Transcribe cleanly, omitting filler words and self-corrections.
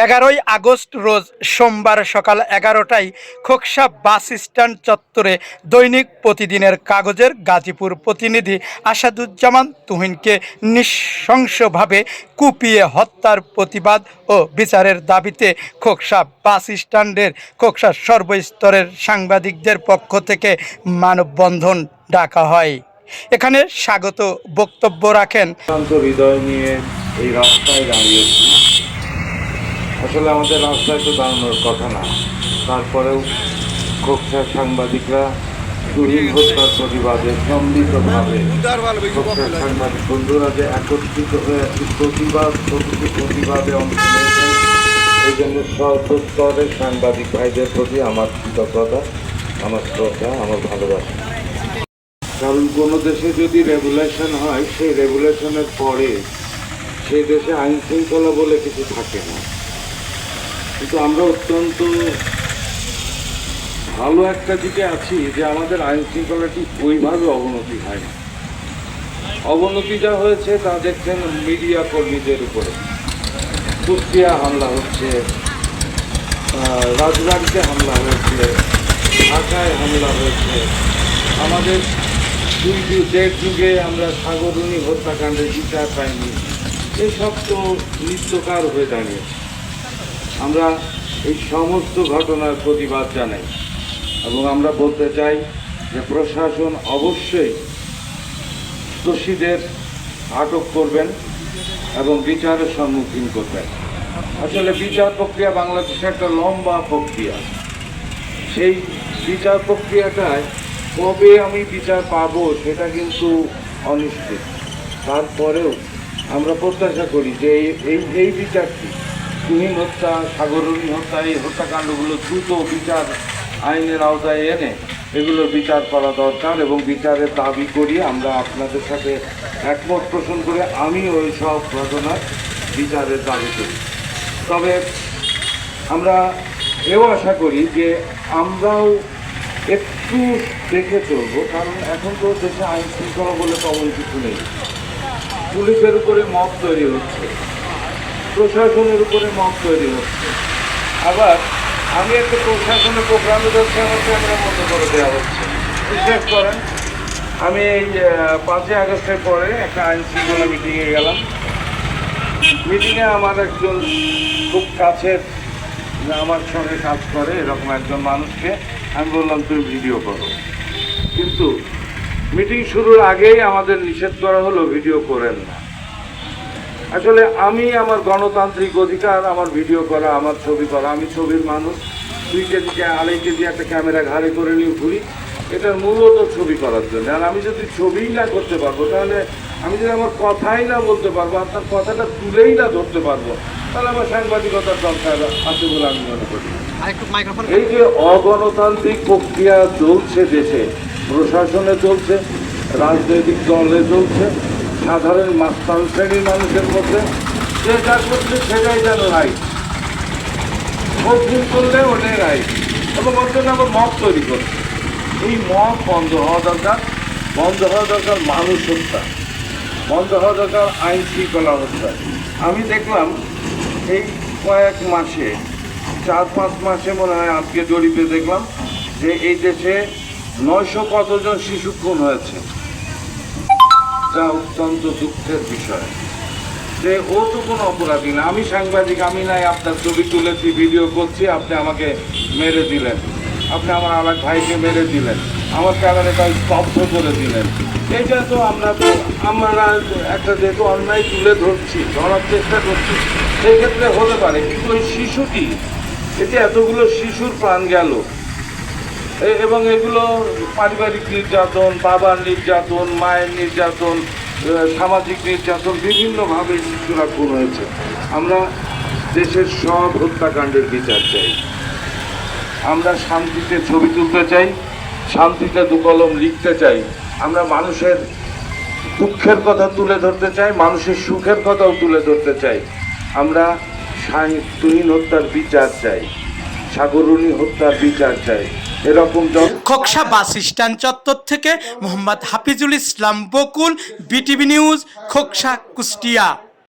11ই August রোজ সোমবার সকাল 11টায় Khoksa bus stand চত্বরে দৈনিক প্রতিদিনের কাগজের গাজীপুর প্রতিনিধি আসাদুজ্জামান তুহিনকে নৃশংসভাবে কুপিয়ে হত্যার প্রতিবাদ ও বিচারের দাবিতে খোকসা বাস স্ট্যান্ডের খোকসা সর্বস্তরের সাংবাদিকদের পক্ষ থেকে মানববন্ধন ডাকা হয়। এখানে স্বাগত বক্তব্য রাখেন হৃদয় নিয়ে এই রাস্তায় দাঁড়িয়েছি। আসলে আমাদের রাস্তায় তো দাঁড়ানোর কথা না, তারপরেও খোকসার সাংবাদিকরা তুহিন হত্যার প্রতিবাদে সম্মিলিতভাবে খোকসার সাংবাদিক বন্ধুরা যে একত্রিত হয়ে একটি প্রতিবাদে অংশ নিয়েছেন, এই জন্য সর্বস্তরের সাংবাদিক ভাইদের প্রতি আমার কৃতজ্ঞতা, আমার শ্রদ্ধা, আমার ভালোবাসা। কারণ কোনো দেশে যদি রেগুলেশন হয়, সেই রেগুলেশনের পরে সেই দেশে আইন শৃঙ্খলা বলে কিছু থাকে না। কিন্তু আমরা অত্যন্ত ভালো একটা দিকে আছি যে আমাদের আইন শৃঙ্খলাটি ওইভাবে অবনতি হয় না। অবনতি যা হয়েছে তা দেখছেন মিডিয়া কর্মীদের উপরে। কুষ্টিয়া হামলা হচ্ছে, রাজবাড়িতে হামলা হয়েছে, ঢাকায় হামলা হয়েছে। আমাদের দেড় যুগে আমরা সাগররুনি হত্যাকাণ্ডের বিচার পাইনি। এসব তো নিত্যকার হয়ে দাঁড়িয়েছে। আমরা এই সমস্ত ঘটনার প্রতিবাদ জানাই এবং আমরা বলতে চাই যে প্রশাসন অবশ্যই দোষীদের আটক করবেন এবং বিচারের সম্মুখীন করবেন। আসলে বিচার প্রক্রিয়া বাংলাদেশে একটা লম্বা প্রক্রিয়া। সেই বিচার প্রক্রিয়াটায় কবে আমি বিচার পাবো সেটা কিন্তু অনিশ্চিত। তারপরেও আমরা প্রত্যাশা করি যে এই বিচারটি, তুহিন হত্যা, সাগররুনি হত্যা, এই হত্যাকাণ্ডগুলো দ্রুত বিচার আইনের আওতায় এনে এগুলোর বিচার করা দরকার এবং বিচারের দাবি করি। আমরা আপনাদের সাথে একমত পোষণ করে আমি ওই সব ঘটনার বিচারের দাবি করি। তবে আমরা এও আশা করি যে আমরাও একটু দেখে চলবো, কারণ এখন তো দেশে আইন শৃঙ্খলা বলে তেমন কিছু নেই। পুলিশের উপরে মব তৈরি হচ্ছে, প্রশাসনের উপরে মব তৈরি হচ্ছে। আবার আমি একটা প্রশাসনের প্রোগ্রামে যাচ্ছি, আমার ক্যামেরা বন্ধ করে দেওয়া হচ্ছে। বিশ্বাস করেন, আমি এই 5ই আগস্টের পরে একটা আইন শৃঙ্খলা মিটিংয়ে গেলাম। মিটিংয়ে আমার একজন খুব কাছের, আমার সঙ্গে কাজ করে এরকম একজন মানুষকে আমি বললাম তুমি ভিডিও করো, কিন্তু মিটিং শুরুর আগেই আমাদের নিষেধ করা হলো ভিডিও করেন না। আসলে আমি আমার গণতান্ত্রিক অধিকার, আমার ভিডিও করা, আমার ছবি করা। আমি ছবির মানুষ, 2 কেজি 2.5 কেজি একটা ক্যামেরা ঘাড়ে করে নিয়ে ঘুরি, এটার মূলত ছবি করার জন্য। আর আমি যদি ছবিই না করতে পারবো, তাহলে আমি যদি আমার কথাই না বলতে পারবো, আপনার কথাটা তুলেই না ধরতে পারবো, তাহলে আমার সাংবাদিকতার দরকার আছে বলে আমি মনে করি। এই যে অগণতান্ত্রিক প্রক্রিয়া চলছে দেশে, প্রশাসনে চলছে, রাজনৈতিক দলে চলছে, সাধারণ মাস্তান শ্রেণীর মানুষের মধ্যে, যে যা করছে সেটাই যেন রাইট, ভোট ভুল করলে ওটাই রাইট, এবং ওর জন্য আবার মত তৈরি করছে। এই মত বন্ধ হওয়া দরকার, বন্ধ হওয়া দরকার মানুষ হত্যা, বন্ধ হওয়া দরকার আইন শৃঙ্খলা হত্যা। আমি দেখলাম এই কয়েক মাসে, 4-5 মাসে মনে হয়, আজকে জরিপে দেখলাম যে এই দেশে 900 কতজন শিশু খুন হয়েছে, যা অত্যন্ত দুঃখের বিষয়। যে ও তো কোনো অপরাধী না, আমি সাংবাদিক, আমি নাই আপনার ছবি তুলেছি, ভিডিও করছি, আপনি আমাকে মেরে দিলেন, আপনি আমার আরেক ভাইকে মেরে দিলেন, আমার ক্যামেরাটা স্তব্ধ করে দিলেন। এইটা তো আমরা একটা যেহেতু অন্যায় তুলে ধরছি, ধরার চেষ্টা করছি, সেই ক্ষেত্রে হতে পারে। কিন্তু ওই শিশুটি, এতে এতগুলো শিশুর প্রাণ গেল, এবং এগুলো পারিবারিক নির্যাতন, বাবার নির্যাতন, মায়ের নির্যাতন, সামাজিক নির্যাতন, বিভিন্নভাবে শিশুরা খুন হয়েছে। আমরা দেশের সব হত্যাকাণ্ডের বিচার চাই। আমরা শান্তিতে ছবি তুলতে চাই, শান্তিতে 2 কলম লিখতে চাই। আমরা মানুষের দুঃখের কথা তুলে ধরতে চাই, মানুষের সুখের কথাও তুলে ধরতে চাই। আমরা তুহিন হত্যার বিচার চাই, সাগররুনি হত্যার বিচার চাই। এরকম খোকসা বাস স্ট্যান্ড চত্বর থেকে মোহাম্মদ হাফিজুল ইসলাম বকুল, বিটিভি নিউজ, খোকসা, কুষ্টিয়া।